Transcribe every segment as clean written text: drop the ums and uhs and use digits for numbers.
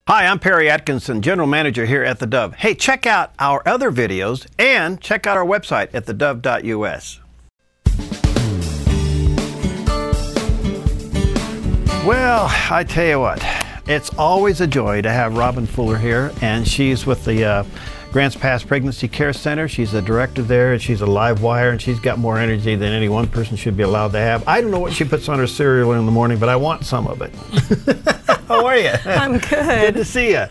Hi, I'm Perry Atkinson, General Manager here at theDove. Hey, check out our other videos and check out our website at thedove.us. Well, I tell you what, it's always a joy to have Robin Fuller here, and she's with the Grants Pass Pregnancy Care Center. She's the director there, and she's a live wire, and she's got more energy than any one person should be allowed to have. I don't know what she puts on her cereal in the morning, but I want some of it. How are you? I'm good. Good to see you.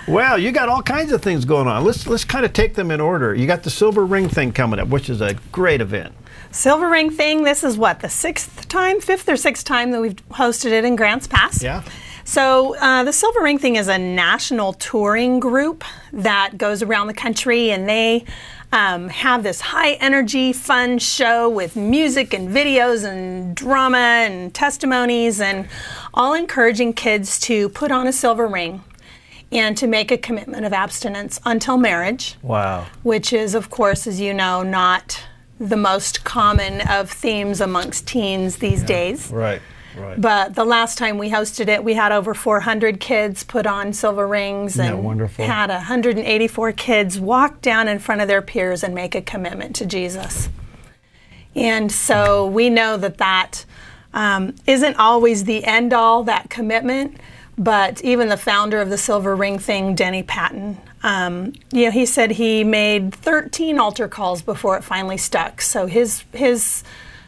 Well, you got all kinds of things going on. Let's kind of take them in order. You got the Silver Ring thing coming up, which is a great event. Silver Ring thing, this is what, the fifth or sixth time that we've hosted it in Grants Pass? Yeah. So the Silver Ring thing is a national touring group that goes around the country, and they have this high energy, fun show with music and videos and drama and testimonies, and all encouraging kids to put on a silver ring and to make a commitment of abstinence until marriage. Wow. Which is, of course, as you know, not the most common of themes amongst teens these days. Right. Right. But the last time we hosted it, we had over 400 kids put on silver rings, and wonderful? Had 184 kids walk down in front of their peers and make a commitment to Jesus. And so we know that that isn't always the end all, that commitment, but even the founder of the Silver Ring thing, Denny Patton, he said he made 13 altar calls before it finally stuck. So his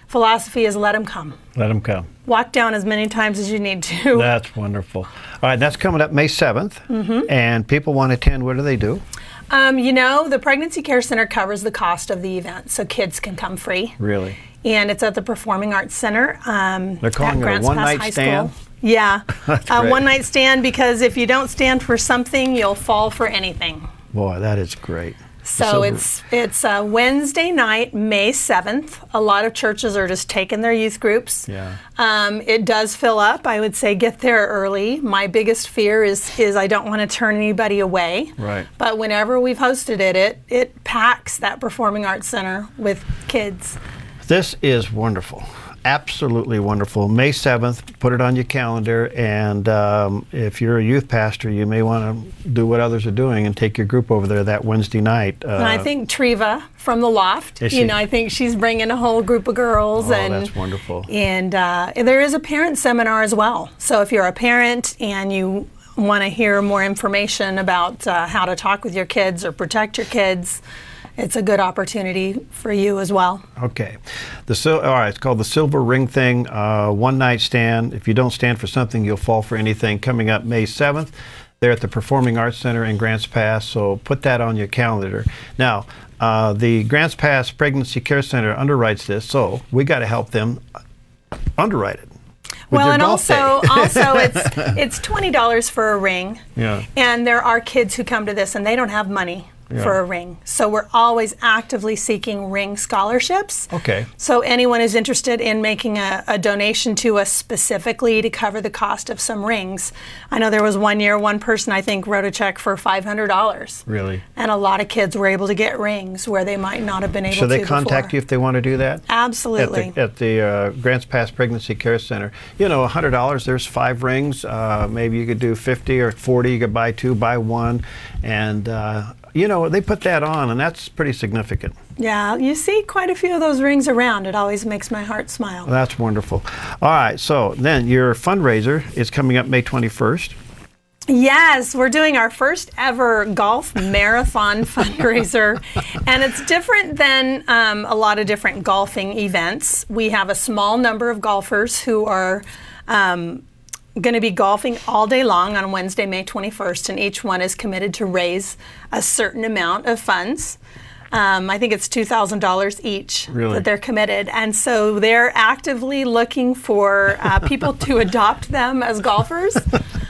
philosophy is let them come. Let them come. Walk down as many times as you need to. That's wonderful. All right, that's coming up May 7th, and people want to attend. What do they do? The Pregnancy Care Center covers the cost of the event, so kids can come free. Really? And it's at the Performing Arts Center. They're calling it a one-night stand? Yeah, a one-night stand, because if you don't stand for something, you'll fall for anything. Boy, that is great. So it's Wednesday night, May 7th. A lot of churches are just taking their youth groups. Yeah. It does fill up. I would say get there early. My biggest fear is I don't want to turn anybody away. Right. But whenever we've hosted it packs that Performing Arts Center with kids. This is wonderful. Absolutely wonderful. May 7th, put it on your calendar, and if you're a youth pastor, you may want to do what others are doing and take your group over there that Wednesday night. And I think Treva from the Loft, I think she's bringing a whole group of girls. Oh, that's wonderful. And there is a parent seminar as well. So if you're a parent and you want to hear more information about how to talk with your kids or protect your kids, it's a good opportunity for you as well. Okay. All right, it's called the Silver Ring thing, one-night stand. If you don't stand for something, you'll fall for anything. Coming up May 7th, they're at the Performing Arts Center in Grants Pass, so put that on your calendar. Now, the Grants Pass Pregnancy Care Center underwrites this, so we got to help them underwrite it. Well, and also it's $20 for a ring. Yeah. And there are kids who come to this and they don't have money for a ring. So we're always actively seeking ring scholarships. Okay. So anyone who's interested in making a donation to us specifically to cover the cost of some rings. I know there was one year, one person I think wrote a check for $500. Really? And a lot of kids were able to get rings where they might not have been able to before. Should they contact you if they want to do that? Absolutely. At the Grants Pass Pregnancy Care Center. $100, there's 5 rings. Maybe you could do 50 or 40. You could buy 2, buy 1. And they put that on, and that's pretty significant. Yeah, you see quite a few of those rings around. It always makes my heart smile. Well, that's wonderful. All right, so then your fundraiser is coming up May 21st. Yes, we're doing our first ever golf marathon fundraiser, and it's different than a lot of different golfing events. We have a small number of golfers who are going to be golfing all day long on Wednesday, May 21st, and each one is committed to raise a certain amount of funds. I think it's $2,000 each that they're committed. And so they're actively looking for people to adopt them as golfers.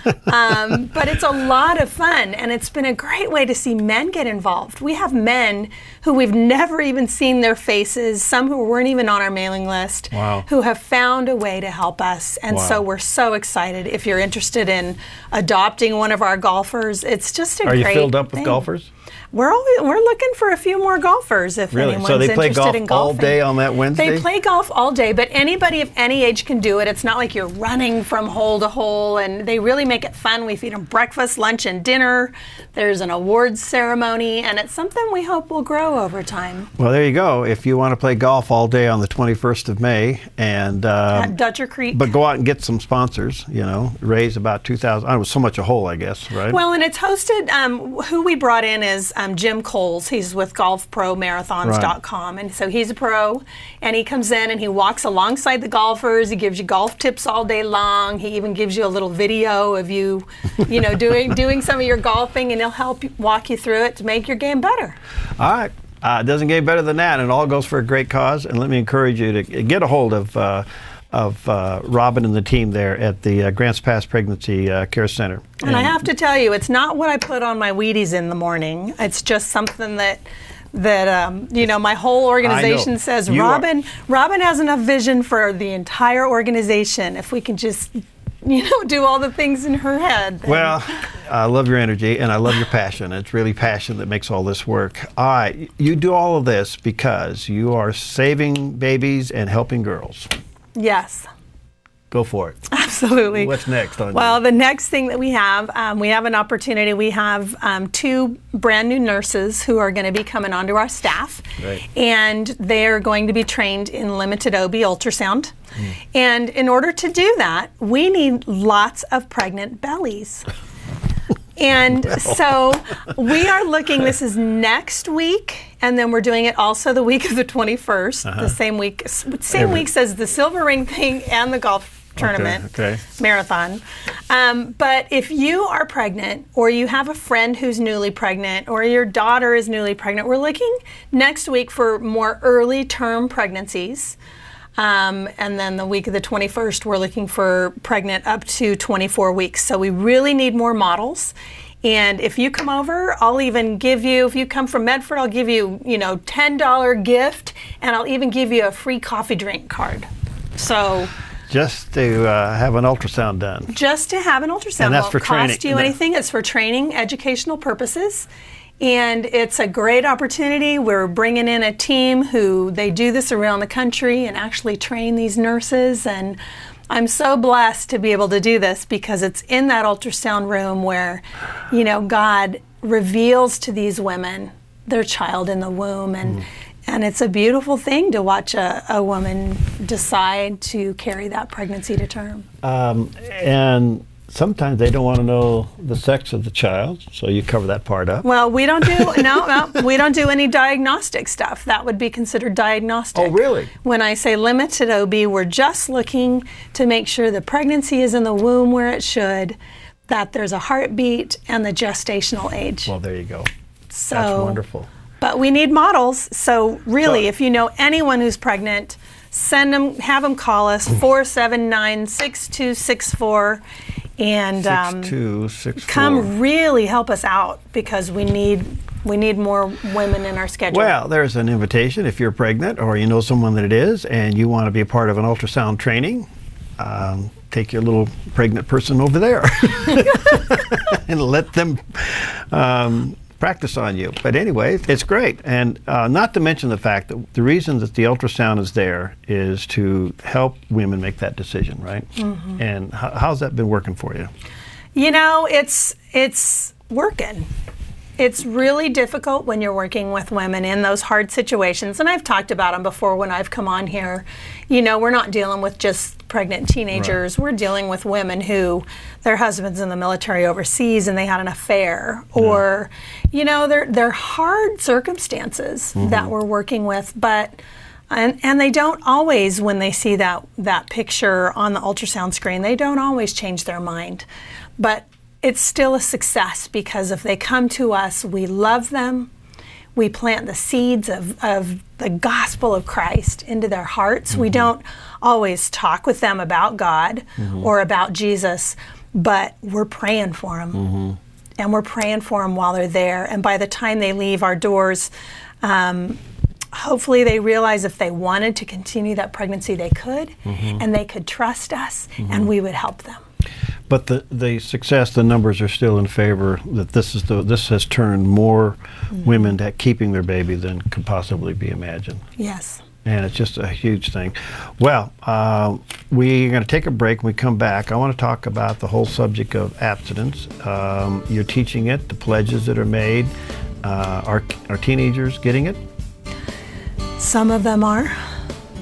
But it's a lot of fun, and it's been a great way to see men get involved. We have men who we've never even seen their faces, some who weren't even on our mailing list, who have found a way to help us. And so we're so excited. If you're interested in adopting one of our golfers, it's just a great thing. Are you filled up with golfers? we're looking for a few more golfers if Really? anyone's So they play interested golf in golfing. all day on that Wednesday? They play golf all day, but anybody of any age can do it. It's not like you're running from hole to hole, and they really make it fun. We feed them breakfast, lunch, and dinner. There's an awards ceremony, and it's something we hope will grow over time. Well, there you go. If you want to play golf all day on the 21st of May, and At Dutcher Creek. but go out and get some sponsors, raise about $2,000. It was so much a hole, I guess, right? Well, and it's hosted, who we brought in is Jim Coles. He's with golfpromarathons.com. And so he's a pro, and he comes in and he walks alongside the golfers. He gives you golf tips all day long. He even gives you a little video of you, doing some of your golfing, and he'll help walk you through it to make your game better. All right. It doesn't get better than that, and it all goes for a great cause. And let me encourage you to get a hold of Robin and the team there at the Grants Pass Pregnancy Care Center. And I have to tell you, it's not what I put on my Wheaties in the morning. It's just something that my whole organization says, Robin has enough vision for the entire organization. If we can just do all the things in her head. Well, I love your energy and I love your passion. It's really passion that makes all this work. All right, you do all of this because you are saving babies and helping girls. Yes. Go for it. Absolutely. What's next on Well, the next thing that we have an opportunity. We have 2 brand new nurses who are going to be coming onto our staff. Right. And they're going to be trained in limited OB ultrasound. And in order to do that, we need lots of pregnant bellies. And so we are looking, this is next week, and then we're doing it also the week of the 21st, the same week as the silver ring thing and the golf tournament marathon. But if you are pregnant, or you have a friend who's newly pregnant, or your daughter is newly pregnant, we're looking next week for more early term pregnancies. And then the week of the 21st, we're looking for pregnant up to 24 weeks. So we really need more models. And if you come over, I'll even give you, if you come from Medford, I'll give you, $10 gift, and I'll even give you a free coffee drink card. So just to have an ultrasound done. Just to have an ultrasound. And that's for training. Won't cost you anything. It's for training, educational purposes. And it's a great opportunity. We're bringing in a team who they do this around the country and actually train these nurses. And I'm so blessed to be able to do this because it's in that ultrasound room where, God reveals to these women their child in the womb. And it's a beautiful thing to watch a woman decide to carry that pregnancy to term. And sometimes they don't want to know the sex of the child, so you cover that part up. Well, we don't do we don't do any diagnostic stuff. That would be considered diagnostic. Oh, really? When I say limited OB, we're just looking to make sure the pregnancy is in the womb where it should, that there's a heartbeat, and the gestational age. Well, there you go. So, that's wonderful. But we need models. So really, if you know anyone who's pregnant, have them call us 479-6264. And 6264. come really help us out because we need more women in our schedule. Well, there's an invitation if you're pregnant or you know someone that it is and you want to be a part of an ultrasound training. Take your little pregnant person over there and let them practice on you. But anyway, it's great. And not to mention the fact that the reason that the ultrasound is there is to help women make that decision, right? Mm-hmm. And how's that been working for you? It's working. It's really difficult when you're working with women in those hard situations. And I've talked about them before when I've come on here. We're not dealing with just pregnant teenagers. Right. We're dealing with women who their husband's in the military overseas and they had an affair. Yeah. Or, they're hard circumstances that we're working with. But and they don't always, when they see that picture on the ultrasound screen, they don't always change their mind. But it's still a success because if they come to us, we love them. We plant the seeds of the gospel of Christ into their hearts. We don't always talk with them about God or about Jesus, but we're praying for them. And we're praying for them while they're there. And by the time they leave our doors, hopefully they realize if they wanted to continue that pregnancy, they could, and they could trust us, and we would help them. But the success, the numbers are still in favor that this has turned more women to keeping their baby than could possibly be imagined. Yes. And it's just a huge thing. Well, we're going to take a break. When we come back, I want to talk about the whole subject of abstinence. You're teaching it, the pledges that are made. Are teenagers getting it? Some of them are.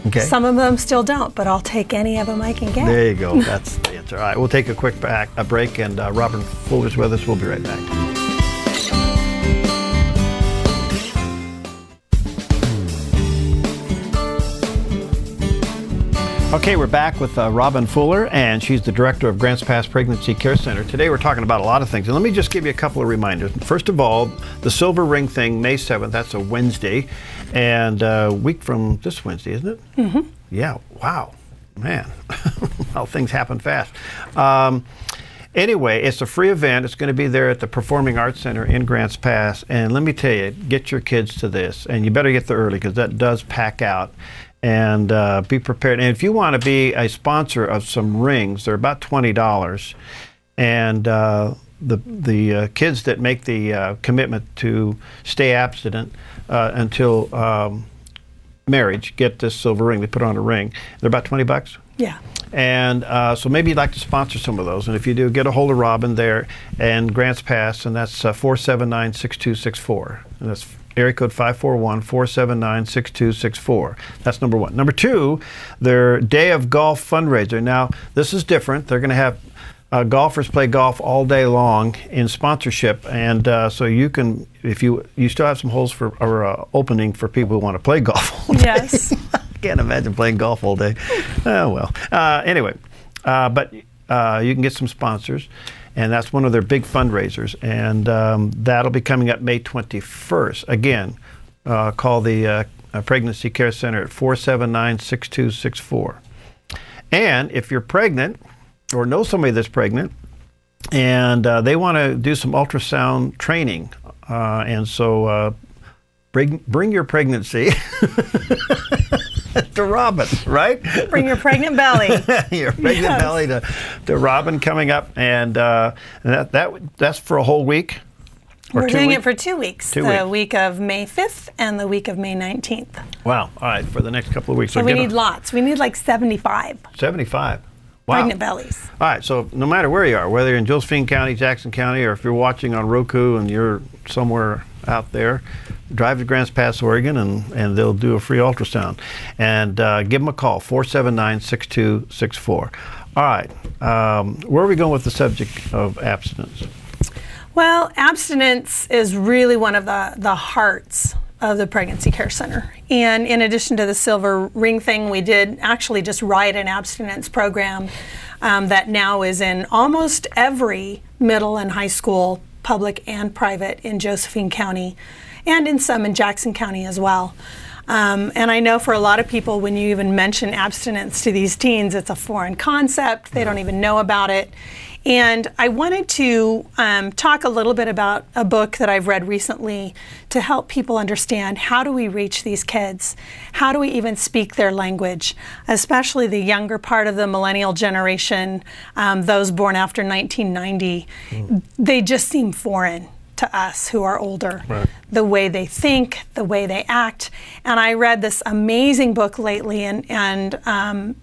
Okay. Some of them still don't, but I'll take any of them I can get. There you go. That's the answer. All right, we'll take a quick break, and Robin Fuller's with us. We'll be right back. Okay, we're back with Robin Fuller, and she's the director of Grants Pass Pregnancy Care Center. Today we're talking about a lot of things, and let me just give you a couple of reminders. First of all, the Silver Ring thing, May 7th, that's a Wednesday, and a week from this Wednesday, isn't it? Mm-hmm. Yeah, wow, man, how things happen fast. Anyway, it's a free event. It's going to be there at the Performing Arts Center in Grants Pass, and let me tell you, get your kids to this, and you better get there early because that does pack out. And be prepared. And if you want to be a sponsor of some rings, they're about $20. And the kids that make the commitment to stay abstinent until marriage get this silver ring. They put on a ring. They're about $20. Yeah. And so maybe you'd like to sponsor some of those. And if you do, get a hold of Robin there and Grants Pass, and that's 479-6264. And that's area code 541-479-6264. That's number one. Number two, their Day of Golf Fundraiser. Now, this is different. They're going to have golfers play golf all day long in sponsorship, and so you can, if you still have some holes for or opening for people who want to play golf all day. Yes. I can't imagine playing golf all day. Oh, well. Anyway, but you can get some sponsors. And that's one of their big fundraisers. And that'll be coming up May 21st. Again, call the Pregnancy Care Center at 479-6264. And if you're pregnant or know somebody that's pregnant and they want to do some ultrasound training, and so bring your pregnancy to Robin, right? Bring your pregnant belly. Your pregnant belly to Robin coming up, and that's for a whole week. We're doing it for 2 weeks. The week of May 5th and the week of May 19th. Wow. All right, for the next couple of weeks. So we need lots. We need like 75. 75. Wow. Pregnant bellies. All right, so no matter where you are, whether you're in Josephine County, Jackson County, or if you're watching on Roku and you're somewhere out there, drive to Grants Pass, Oregon, and they'll do a free ultrasound. And give them a call, 479-6264. All right, where are we going with the subject of abstinence? Well, abstinence is really one of the hearts of the Pregnancy Care Center. And in addition to the silver ring thing, we did actually just write an abstinence program that now is in almost every middle and high school, public and private, in Josephine County, and in some in Jackson County as well. And I know for a lot of people, when you even mention abstinence to these teens, it's a foreign concept. They don't even know about it. And I wanted to talk a little bit about a book that I've read recently to help people understand, how do we reach these kids? How do we even speak their language? Especially the younger part of the millennial generation, those born after 1990, they just seem foreign to us who are older. Right. The way they think, the way they act. And I read this amazing book lately, and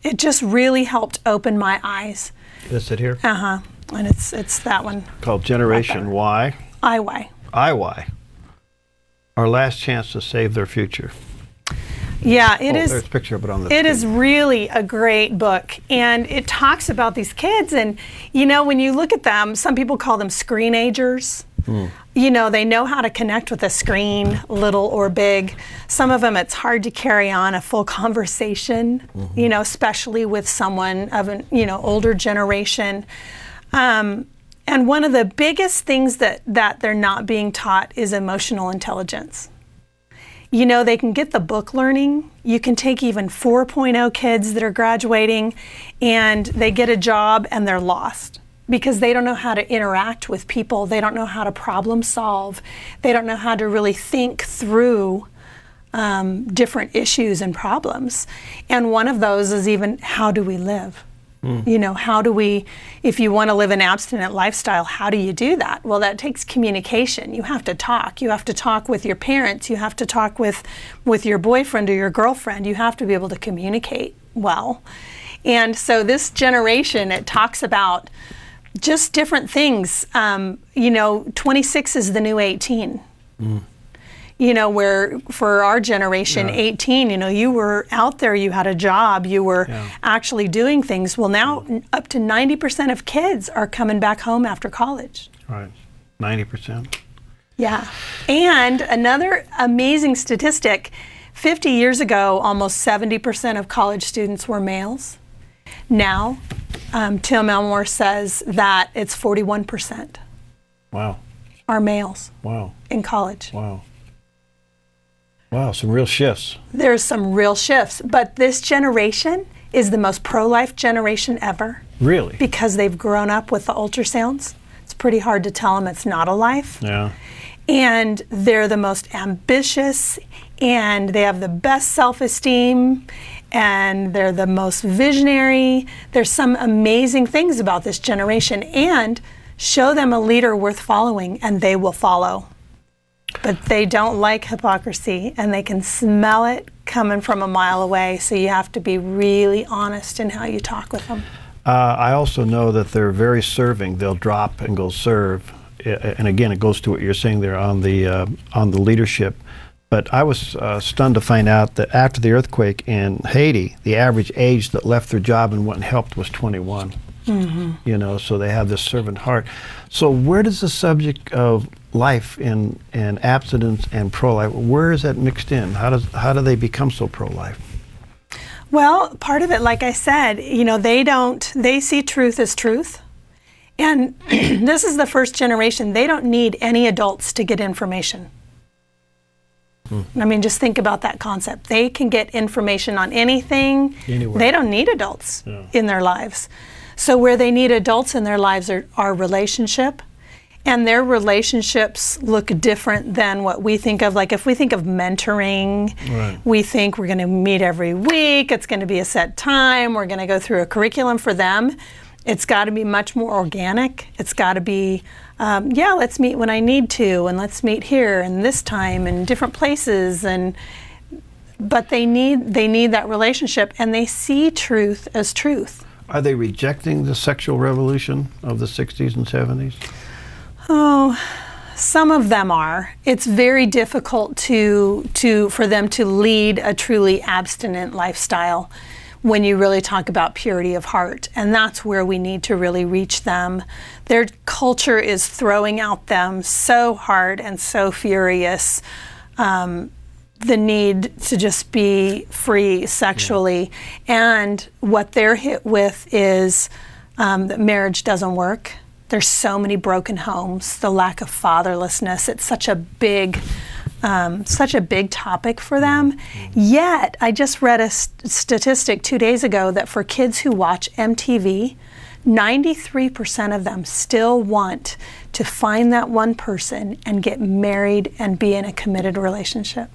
it just really helped open my eyes. Is it here? Uh-huh. And it's that one. Called Generation Y. IY. IY. Our last chance to save their future. Yeah, it is. There's a picture of it on the screen. It is really a great book, and it talks about these kids. And you know, when you look at them, some people call them screenagers. You know, they know how to connect with a screen, little or big. Some of them, it's hard to carry on a full conversation, you know, especially with someone of an, older generation. And one of the biggest things that they're not being taught is emotional intelligence. You know, they can get the book learning. You can take even 4.0 kids that are graduating, and they get a job and they're lost, because they don't know how to interact with people. They don't know how to problem solve. They don't know how to really think through different issues and problems. And one of those is even, how do we live? You know, how do we, if you want to live an abstinent lifestyle, how do you do that? Well, that takes communication. You have to talk. You have to talk with your parents. You have to talk with your boyfriend or your girlfriend. You have to be able to communicate well. And so this generation, it talks about just different things. You know, 26 is the new 18. You know, where for our generation, 18, you know, you were out there, you had a job, you were actually doing things. Well, now up to 90% of kids are coming back home after college. Right, 90%. Yeah. And another amazing statistic, 50 years ago, almost 70% of college students were males. Now, Tim Elmore says that it's 41%. Wow. Are males. Wow. In college. Wow. Wow, some real shifts. There's some real shifts, but this generation is the most pro-life generation ever. Really? Because they've grown up with the ultrasounds. It's pretty hard to tell them it's not a life. Yeah. And they're the most ambitious, and they have the best self-esteem, and they're the most visionary. There's some amazing things about this generation, and show them a leader worth following, and they will follow. But they don't like hypocrisy, and they can smell it coming from a mile away, so you have to be really honest in how you talk with them. I also know that they're very serving. They'll drop and go serve. And again, it goes to what you're saying there on the leadership. But I was stunned to find out that after the earthquake in Haiti, the average age that left their job and went and helped was 21. You know, so they have this servant heart. So where does the subject of life and abstinence and pro-life, where is that mixed in? How do they become so pro-life? Well, part of it, like I said, you know, they see truth as truth. And this is the first generation. They don't need any adults to get information. I mean, just think about that concept. They can get information on anything. Anywhere. They don't need adults in their lives. So where they need adults in their lives are relationship. And their relationships look different than what we think of. Like if we think of mentoring, we think we're going to meet every week. It's going to be a set time. We're going to go through a curriculum. For them, it's got to be much more organic. It's got to be, yeah, let's meet when I need to, and let's meet here and this time and different places. But they need that relationship, and they see truth as truth. Are they rejecting the sexual revolution of the 60s and 70s? Oh, some of them are. It's very difficult for them to lead a truly abstinent lifestyle when you really talk about purity of heart. And that's where we need to really reach them. Their culture is throwing out them so hard and so furious. The need to just be free sexually. And what they're hit with is that marriage doesn't work. There's so many broken homes, the lack of fatherlessness. It's such a big topic for them. Yet, I just read a statistic 2 days ago that for kids who watch MTV, 93% of them still want to find that one person and get married and be in a committed relationship.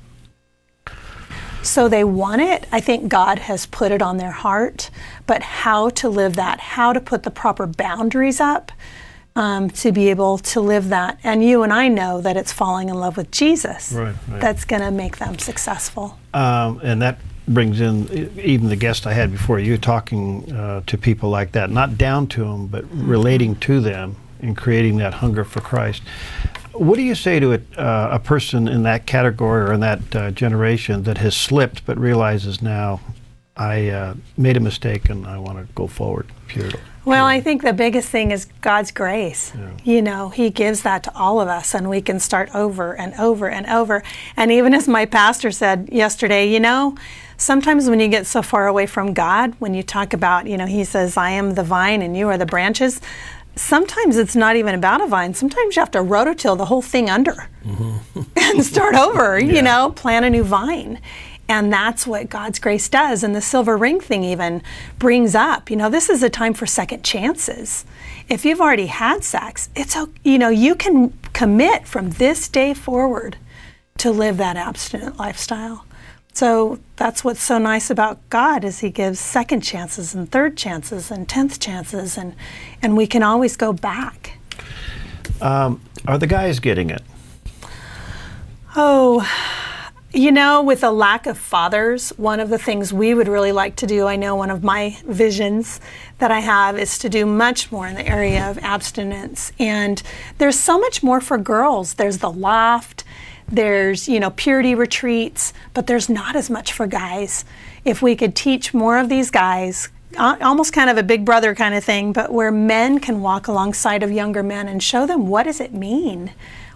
So they want it. I think God has put it on their heart, but how to live that, how to put the proper boundaries up to be able to live that. And you and I know that it's falling in love with Jesus that's going to make them successful. And that brings in even the guest I had before you, talking to people like that, not down to them, but relating to them and creating that hunger for Christ. What do you say to a person in that category or in that generation that has slipped but realizes now, I made a mistake and I want to go forward purely? Well, I think the biggest thing is God's grace. You know, He gives that to all of us, and we can start over and over and over. And even as my pastor said yesterday, you know, sometimes when you get so far away from God, when you talk about, you know, He says, I am the vine and you are the branches. Sometimes it's not even about a vine. Sometimes you have to rototill the whole thing under and start over, you know, plant a new vine. And that's what God's grace does. And the silver ring thing even brings up, you know, this is a time for second chances. If you've already had sex, it's, you know, you can commit from this day forward to live that abstinent lifestyle. So that's what's so nice about God, is he gives second chances and third chances and 10th chances, and we can always go back. Are the guys getting it? Oh, with a lack of fathers, one of the things we would really like to do, I know one of my visions that I have is to do much more in the area of abstinence. And there's so much more for girls. There's the loft, there's, purity retreats, but there's not as much for guys. If we could teach more of these guys, almost kind of a big brother kind of thing, but where men can walk alongside of younger men and show them, what does it mean?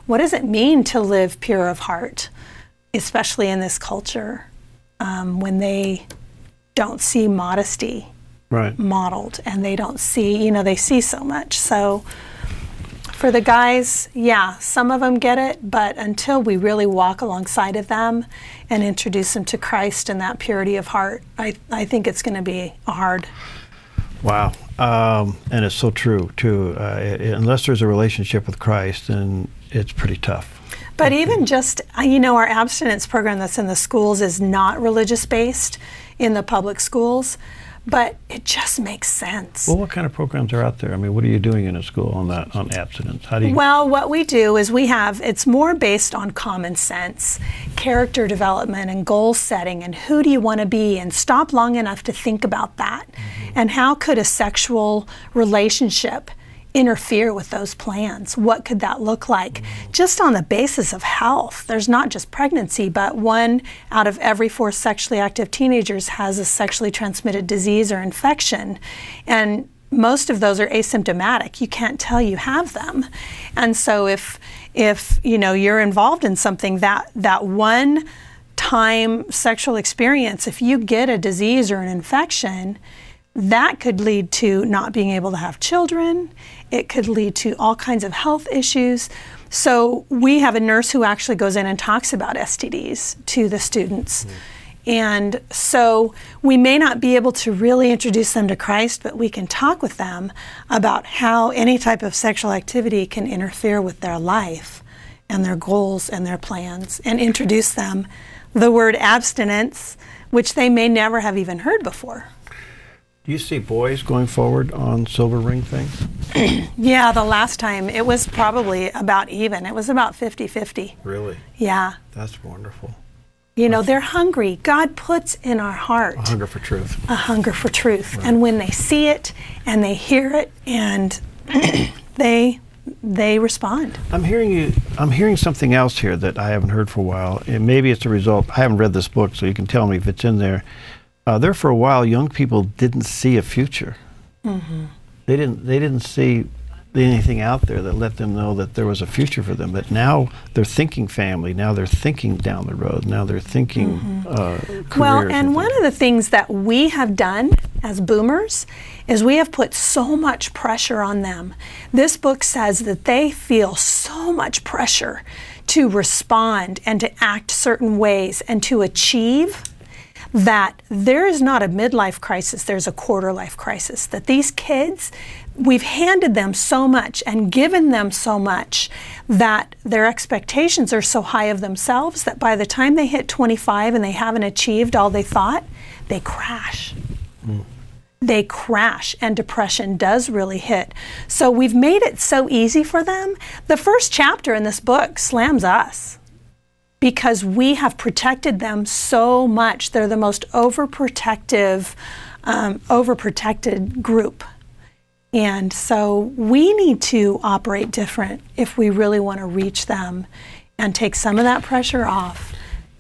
What does it mean to live pure of heart, especially in this culture, when they don't see modesty modeled, and they don't see, they see so much. So for the guys, yeah, some of them get it, but until we really walk alongside of them and introduce them to Christ and that purity of heart, I think it's going to be hard. Wow. And it's so true, too. Unless there's a relationship with Christ, then it's pretty tough. But even just, our abstinence program that's in the schools is not religious-based in the public schools, but it just makes sense. Well, what kind of programs are out there? I mean, what are you doing in a school on abstinence? How do you? Well, what we do is it's more based on common sense, character development, and goal setting, and who do you want to be, and stop long enough to think about that. Mm-hmm. And how could a sexual relationship interfere with those plans? What could that look like? Just on the basis of health. There's not just pregnancy, but 1 out of every 4 sexually active teenagers has a sexually transmitted disease or infection. And most of those are asymptomatic. You can't tell you have them. And so if you're involved in something, that one time sexual experience, if you get a disease or an infection, that could lead to not being able to have children. It could lead to all kinds of health issues. So we have a nurse who actually goes in and talks about STDs to the students. Mm. And so we may not be able to really introduce them to Christ, but we can talk with them about how any type of sexual activity can interfere with their life and their goals and their plans, and introduce them the word abstinence, which they may never have even heard before. Do you see boys going forward on silver ring things? Yeah, the last time it was probably about even. It was about 50-50. Really? Yeah. That's wonderful. They're hungry. God puts in our heart a hunger for truth. A hunger for truth. Right. And when they see it and they hear it, and they respond. I'm hearing something else here that I haven't heard for a while. And maybe it's a result. I haven't read this book, so you can tell me if it's in there. There for a while, young people didn't see a future. Mm-hmm. They didn't see anything out there that let them know that there was a future for them. But now they're thinking family. Now they're thinking down the road. Now they're thinking careers. Well, and one of the things that we have done as boomers is we have put so much pressure on them. This book says that they feel so much pressure to respond and to act certain ways and to achieve, that there is not a midlife crisis, there's a quarter life crisis. That these kids, we've handed them so much and given them so much that their expectations are so high of themselves that by the time they hit 25 and they haven't achieved all they thought, they crash. Mm. They crash, and depression does really hit. So we've made it so easy for them. The first chapter in this book slams us, because we have protected them so much. They're the most overprotected group. And so we need to operate different if we really want to reach them and take some of that pressure off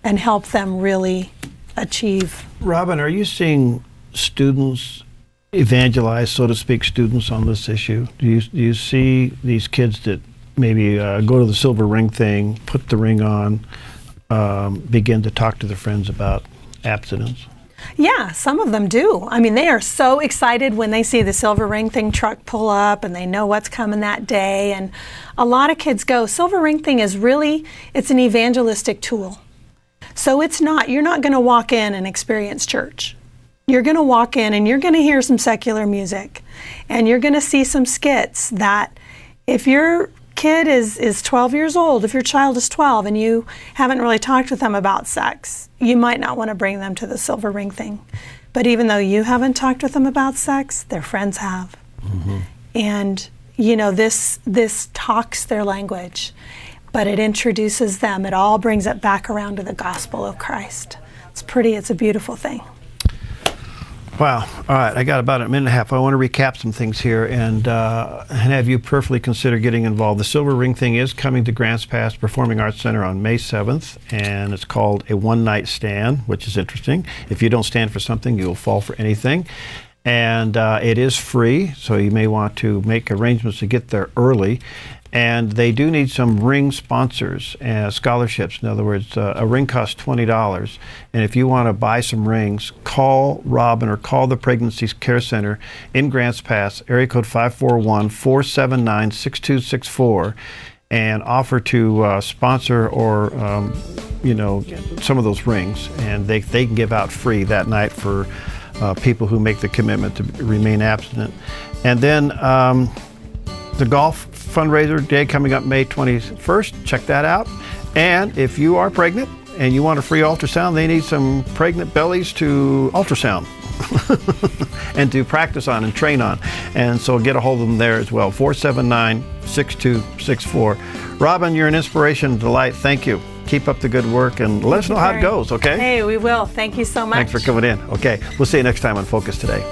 and help them really achieve. Robin, are you seeing students evangelize, so to speak, students on this issue? Do you see these kids that maybe go to the silver ring thing, put the ring on, begin to talk to their friends about abstinence? Yeah, some of them do. I mean, they are so excited when they see the silver ring thing truck pull up and they know what's coming that day. And a lot of kids go. Silver ring thing is really, it's an evangelistic tool. So you're not going to walk in and experience church. You're going to walk in and you're going to hear some secular music, and you're going to see some skits that if you're kid is 12 years old, if your child is 12 and you haven't really talked with them about sex, you might not want to bring them to the silver ring thing. But even though you haven't talked with them about sex, their friends have. And you know, this talks their language, but it introduces them. It all brings it back around to the gospel of Christ. It's a beautiful thing. Wow. All right. I got about a minute and a half. I want to recap some things here and have you prayerfully consider getting involved. The Silver Ring thing is coming to Grants Pass Performing Arts Center on May 7th, and it's called a one-night stand, which is interesting. If you don't stand for something, you'll fall for anything. And it is free, so you may want to make arrangements to get there early. And they do need some ring sponsors, scholarships. In other words, a ring costs $20. And if you want to buy some rings, call Robin or call the Pregnancy Care Center in Grants Pass, area code 541-479-6264, and offer to sponsor or, you know, some of those rings. And they can give out free that night for people who make the commitment to remain abstinent. And then the Golf Fundraiser day coming up May 21st. Check that out. And if you are pregnant and you want a free ultrasound, they need some pregnant bellies to ultrasound and to practice on and train on. And so get a hold of them there as well. 479-6264. Robin, you're an inspiration and delight. Thank you. Keep up the good work and let us know how it goes, okay? Hey, we will. Thank you so much. Thanks for coming in. Okay, we'll see you next time on Focus Today.